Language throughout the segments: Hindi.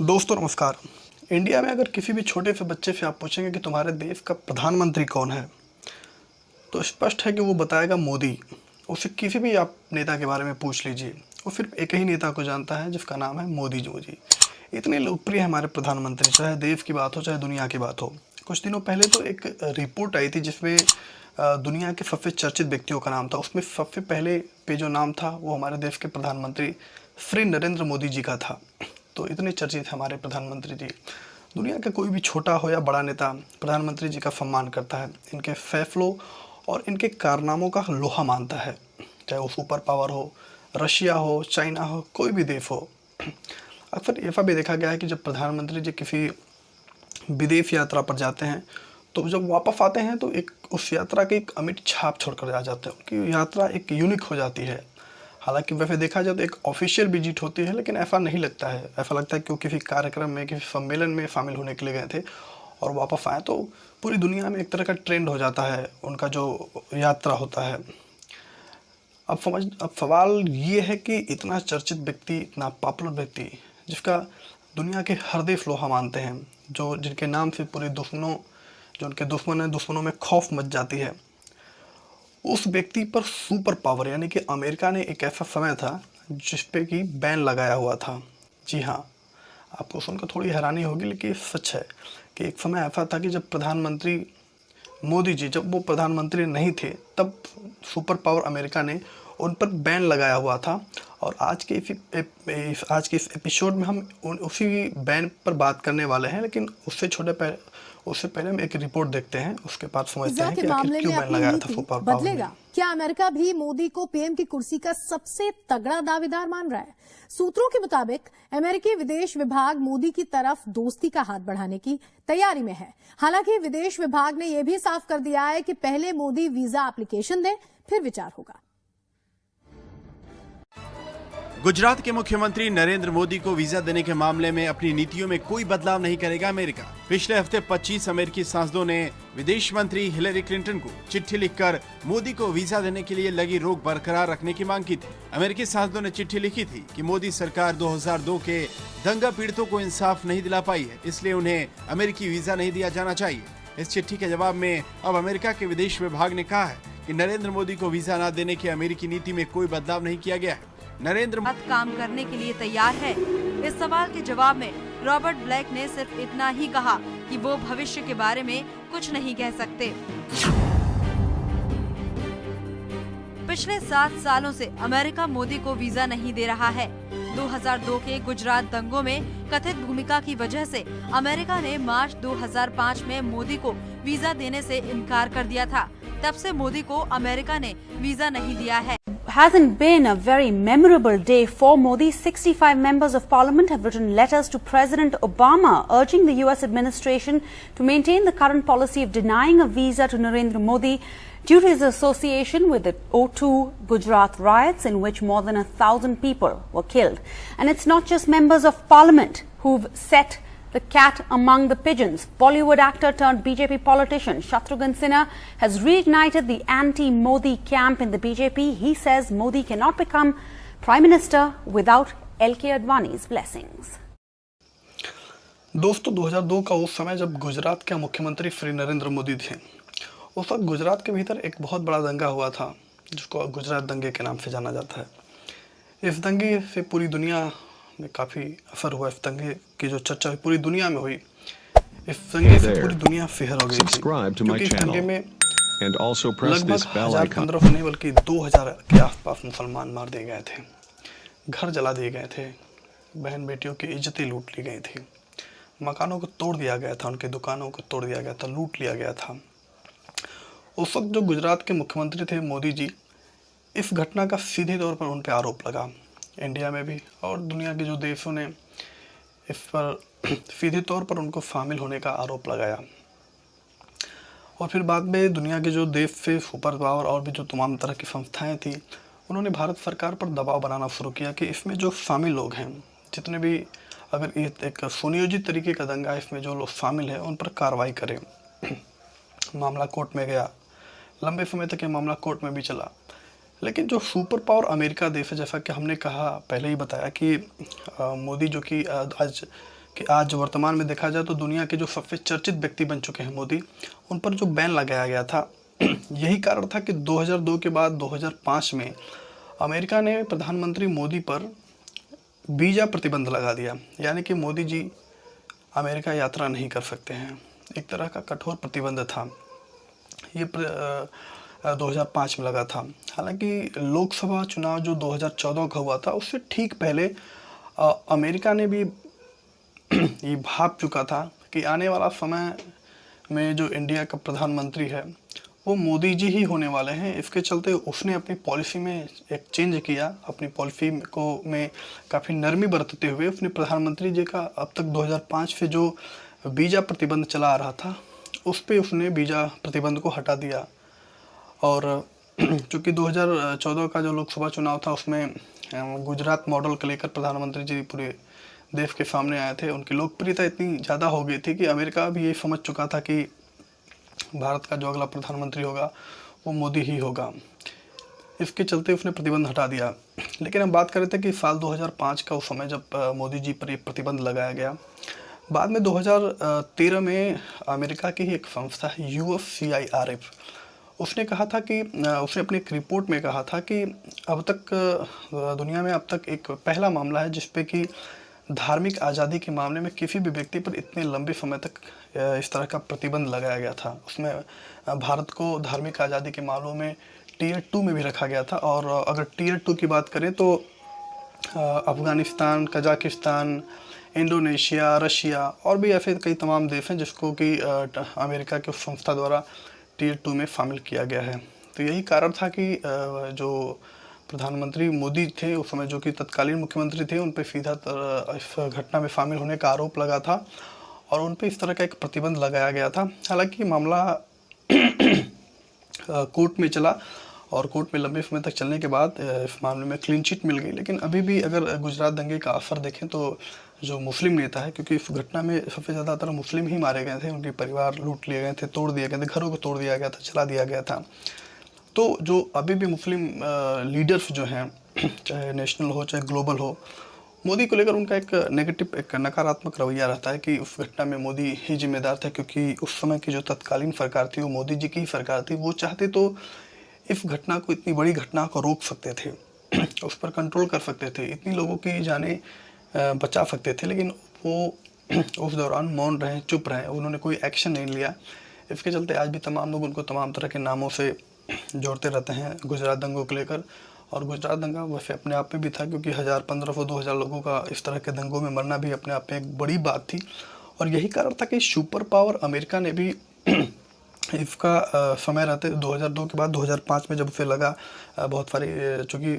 दोस्तों नमस्कार। इंडिया में अगर किसी भी छोटे से बच्चे से आप पूछेंगे कि तुम्हारे देश का प्रधानमंत्री कौन है, तो स्पष्ट है कि वो बताएगा मोदी। उससे किसी भी आप नेता के बारे में पूछ लीजिए, वो सिर्फ एक ही नेता को जानता है जिसका नाम है मोदी जी। इतने लोकप्रिय है हमारे प्रधानमंत्री, चाहे देश की बात हो चाहे दुनिया की बात हो। कुछ दिनों पहले तो एक रिपोर्ट आई थी जिसमें दुनिया के सबसे चर्चित व्यक्तियों का नाम था। उसमें सबसे पहले पे जो नाम था वो हमारे देश के प्रधानमंत्री श्री नरेंद्र मोदी जी का था। तो इतने चर्चित हमारे प्रधानमंत्री जी। दुनिया का कोई भी छोटा हो या बड़ा नेता प्रधानमंत्री जी का सम्मान करता है, इनके फैसलों और इनके कारनामों का लोहा मानता है। चाहे वो सुपर पावर हो, रशिया हो, चाइना हो, कोई भी देश हो। अक्सर ऐसा भी देखा गया है कि जब प्रधानमंत्री जी किसी विदेश यात्रा पर जाते हैं तो जब वापस आते हैं तो एक उस यात्रा की एक अमिट छाप छोड़कर आ जाते हैं। उनकी यात्रा एक यूनिक हो जाती है। हालांकि वैसे देखा जाए तो एक ऑफिशियल विजिट होती है, लेकिन ऐसा नहीं लगता है। ऐसा लगता है कि वो किसी कार्यक्रम में, किसी सम्मेलन में शामिल होने के लिए गए थे और वापस आए तो पूरी दुनिया में एक तरह का ट्रेंड हो जाता है उनका जो यात्रा होता है। अब सवाल ये है कि इतना चर्चित व्यक्ति, इतना पॉपुलर व्यक्ति जिसका दुनिया के हर देश लोहा मानते हैं, जो जिनके नाम से पूरे दुश्मनों, जो उनके दुश्मन हैं, दुश्मनों में खौफ मच जाती है, उस व्यक्ति पर सुपर पावर यानी कि अमेरिका ने एक ऐसा समय था जिस पे कि बैन लगाया हुआ था। जी हाँ, आपको सुनकर थोड़ी हैरानी होगी लेकिन ये सच है कि एक समय ऐसा था कि जब प्रधानमंत्री मोदी जी, जब वो प्रधानमंत्री नहीं थे, तब सुपर पावर अमेरिका ने उन पर बैन लगाया हुआ था। और आज के इस एपिसोड में हम उसी बैन पर बात करने वाले हैं, लेकिन उससे पहले हम एक रिपोर्ट देखते हैं, उसके बाद समझते हैं कि आखिर क्यों बैन लगाया था सुपर पावर बदलेगा। क्या अमेरिका भी मोदी को पीएम की कुर्सी का सबसे तगड़ा दावेदार मान रहा है? सूत्रों के मुताबिक अमेरिकी विदेश विभाग मोदी की तरफ दोस्ती का हाथ बढ़ाने की तैयारी में है। हालांकि विदेश विभाग ने यह भी साफ कर दिया है कि पहले मोदी वीजा एप्लीकेशन दे, फिर विचार होगा। गुजरात के मुख्यमंत्री नरेंद्र मोदी को वीजा देने के मामले में अपनी नीतियों में कोई बदलाव नहीं करेगा अमेरिका। पिछले हफ्ते 25 अमेरिकी सांसदों ने विदेश मंत्री हिलेरी क्लिंटन को चिट्ठी लिखकर मोदी को वीजा देने के लिए लगी रोक बरकरार रखने की मांग की थी। अमेरिकी सांसदों ने चिट्ठी लिखी थी कि मोदी सरकार 2002 के दंगा पीड़ितों को इंसाफ नहीं दिला पाई है, इसलिए उन्हें अमेरिकी वीजा नहीं दिया जाना चाहिए। इस चिट्ठी के जवाब में अब अमेरिका के विदेश विभाग ने कहा है कि नरेंद्र मोदी को वीजा न देने की अमेरिकी नीति में कोई बदलाव नहीं किया गया है। नरेंद्र मोदी काम करने के लिए तैयार है। इस सवाल के जवाब में रॉबर्ट ब्लेक ने सिर्फ इतना ही कहा कि वो भविष्य के बारे में कुछ नहीं कह सकते। पिछले 7 सालों से अमेरिका मोदी को वीजा नहीं दे रहा है। 2002 के गुजरात दंगों में कथित भूमिका की वजह से अमेरिका ने मार्च 2005 में मोदी को वीजा देने से इनकार कर दिया था। तब से मोदी को अमेरिका ने वीजा नहीं दिया है। Hasn't been a very memorable day for Modi. 65 members of parliament have written letters to President Obama urging the US administration to maintain the current policy of denying a visa to Narendra Modi due to his association with the 02 Gujarat riots in which more than 1,000 people were killed. And it's not just members of parliament who've set the cat among the pigeons. Bollywood actor turned BJP politician Shatrughan Sinha has reignited the anti-Modi camp in the BJP. He says Modi cannot become Prime Minister without LK Advani's blessings. दोस्तों 2002 का उस समय जब गुजरात के मुख्यमंत्री श्री नरेंद्र मोदी थे, उस वक्त गुजरात के भीतर एक बहुत बड़ा दंगा हुआ था जिसको गुजरात दंगे के नाम से जाना जाता है। इस दंगे से पूरी दुनिया में काफ़ी असर हुआ। इस दंगे की जो चर्चा पूरी दुनिया में हुई, इस दंगे से पूरी दुनिया फिर हो गई थी, क्योंकि इस दंगे में लगभग 1,015 नहीं बल्कि 2,000 के आसपास मुसलमान मार दिए गए थे, घर जला दिए गए थे, बहन बेटियों की इज्जतें लूट ली गई थी, मकानों को तोड़ दिया गया था, उनकी दुकानों को तोड़ दिया गया था, लूट लिया गया था। उस वक्त जो गुजरात के मुख्यमंत्री थे मोदी जी, इस घटना का सीधे तौर पर उन पर आरोप लगा। इंडिया में भी और दुनिया के जो देशों ने इस पर सीधे तौर पर उनको शामिल होने का आरोप लगाया। और फिर बाद में दुनिया के जो देश से सुपर पावर और भी जो तमाम तरह की संस्थाएं थी, उन्होंने भारत सरकार पर दबाव बनाना शुरू किया कि इसमें जो शामिल लोग हैं, जितने भी, अगर एक सुनियोजित तरीके का दंगा इसमें जो लोग शामिल हैं, उन पर कार्रवाई करें। मामला कोर्ट में गया, लंबे समय तक ये मामला कोर्ट में भी चला। लेकिन जो सुपर पावर अमेरिका देश है, जैसा कि हमने कहा, पहले ही बताया कि मोदी जो कि आज कि आज वर्तमान में देखा जाए तो दुनिया के जो सबसे चर्चित व्यक्ति बन चुके हैं मोदी, उन पर जो बैन लगाया गया था यही कारण था कि 2002 के बाद 2005 में अमेरिका ने प्रधानमंत्री मोदी पर वीज़ा प्रतिबंध लगा दिया, यानी कि मोदी जी अमेरिका यात्रा नहीं कर सकते हैं। एक तरह का कठोर प्रतिबंध था ये 2005 में लगा था। हालांकि लोकसभा चुनाव जो 2014 का हुआ था उससे ठीक पहले अमेरिका ने भी ये भाप चुका था कि आने वाला समय में जो इंडिया का प्रधानमंत्री है वो मोदी जी ही होने वाले हैं। इसके चलते उसने अपनी पॉलिसी में एक चेंज किया, अपनी पॉलिसी को में काफ़ी नरमी बरतते हुए उसने प्रधानमंत्री जी का अब तक 2005 से जो वीज़ा प्रतिबंध चला आ रहा था उस पर उसने वीज़ा प्रतिबंध को हटा दिया। और चूँकि 2014 का जो लोकसभा चुनाव था उसमें गुजरात मॉडल को लेकर प्रधानमंत्री जी पूरे देश के सामने आए थे। उनकी लोकप्रियता इतनी ज़्यादा हो गई थी कि अमेरिका भी ये समझ चुका था कि भारत का जो अगला प्रधानमंत्री होगा वो मोदी ही होगा। इसके चलते उसने प्रतिबंध हटा दिया। लेकिन हम बात कर रहे थे कि साल 2005 का उस समय जब मोदी जी पर ये प्रतिबंध लगाया गया। बाद में 2013 में अमेरिका की ही एक संस्था है USCIRF, उसने कहा था कि उसने अपनी एक रिपोर्ट में कहा था कि अब तक दुनिया में अब तक एक पहला मामला है जिस पे कि धार्मिक आज़ादी के मामले में किसी भी व्यक्ति पर इतने लंबे समय तक इस तरह का प्रतिबंध लगाया गया था। उसमें भारत को धार्मिक आज़ादी के मामलों में Tier 2 में भी रखा गया था। और अगर Tier 2 की बात करें तो अफ़गानिस्तान, कजाकिस्तान, इंडोनेशिया, रशिया और भी ऐसे कई तमाम देश हैं जिसको कि अमेरिका के उस संस्था द्वारा Tier 2 में शामिल किया गया है। तो यही कारण था कि जो प्रधानमंत्री मोदी थे उस समय, जो कि तत्कालीन मुख्यमंत्री थे, उन पर सीधा इस घटना में शामिल होने का आरोप लगा था और उन पर इस तरह का एक प्रतिबंध लगाया गया था। हालांकि मामला कोर्ट में चला और कोर्ट में लंबे समय तक चलने के बाद इस मामले में क्लीन चिट मिल गई। लेकिन अभी भी अगर गुजरात दंगे का असर देखें तो जो मुस्लिम नेता है, क्योंकि इस घटना में सबसे ज़्यादातर मुस्लिम ही मारे गए थे, उनके परिवार लूट लिए गए थे, तोड़ दिए गए थे, घरों को तोड़ दिया गया था, जला दिया गया था। तो जो अभी भी मुस्लिम लीडर्स जो हैं, चाहे नेशनल हो चाहे ग्लोबल हो, मोदी को लेकर उनका एक नेगेटिव, एक नकारात्मक रवैया रहता है कि उस घटना में मोदी ही जिम्मेदार थे, क्योंकि उस समय की जो तत्कालीन सरकार थी वो मोदी जी की ही सरकार थी। वो चाहते तो इस घटना को, इतनी बड़ी घटना को रोक सकते थे, उस पर कंट्रोल कर सकते थे, इतनी लोगों की जानें बचा सकते थे, लेकिन वो उस दौरान मौन रहे, चुप रहे, उन्होंने कोई एक्शन नहीं लिया। इसके चलते आज भी तमाम लोग उनको तमाम तरह के नामों से जोड़ते रहते हैं गुजरात दंगों को लेकर। और गुजरात दंगा वैसे अपने आप में भी था, क्योंकि 1500-2000 लोगों का इस तरह के दंगों में मरना भी अपने आप में एक बड़ी बात थी। और यही कारण था कि सुपर पावर अमेरिका ने भी इसका समय रहते 2002 के बाद 2005 में जब उसे लगा, बहुत सारी, चूँकि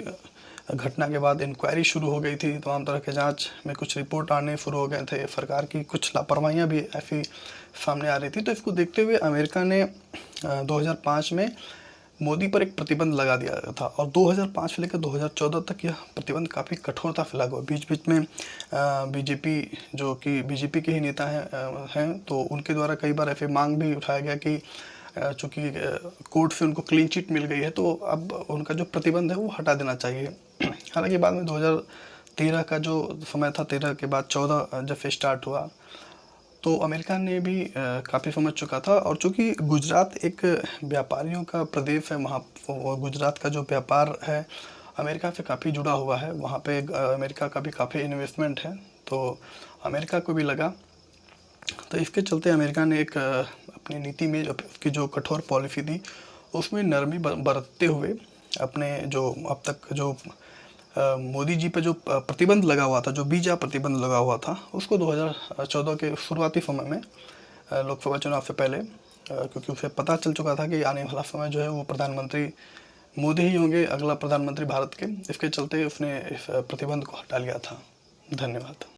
घटना के बाद इंक्वायरी शुरू हो गई थी, तमाम तरह के जांच में कुछ रिपोर्ट आने शुरू हो गए थे, सरकार की कुछ लापरवाहियाँ भी ऐसी सामने आ रही थी। तो इसको देखते हुए अमेरिका ने 2005 में मोदी पर एक प्रतिबंध लगा दिया था और 2005 से लेकर 2014 तक यह प्रतिबंध काफ़ी कठोरता से लागू हुआ। बीच बीच में बीजेपी, जो कि बीजेपी के ही नेता हैं, तो उनके द्वारा कई बार ऐसे मांग भी उठाया गया कि चूँकि कोर्ट से उनको क्लीन चिट मिल गई है तो अब उनका जो प्रतिबंध है वो हटा देना चाहिए। हालांकि बाद में 2013 का जो समय था, 13 के बाद 14 जब से स्टार्ट हुआ तो अमेरिका ने भी काफ़ी समझ चुका था। और चूँकि गुजरात एक व्यापारियों का प्रदेश है, वहाँ गुजरात का जो व्यापार है अमेरिका से काफ़ी जुड़ा हुआ है, वहाँ पे अमेरिका का भी काफ़ी इन्वेस्टमेंट है, तो अमेरिका को भी लगा। तो इसके चलते अमेरिका ने एक अपनी नीति में उसकी जो कठोर पॉलिसी थी उसमें नरमी बरतते हुए अपने जो अब तक जो मोदी जी पे जो प्रतिबंध लगा हुआ था, जो वीज़ा प्रतिबंध लगा हुआ था, उसको 2014 के शुरुआती समय में लोकसभा चुनाव से पहले, क्योंकि उसे पता चल चुका था कि आने वाला समय जो है वो प्रधानमंत्री मोदी ही होंगे, अगला प्रधानमंत्री भारत के, इसके चलते उसने इस प्रतिबंध को हटा लिया था। धन्यवाद।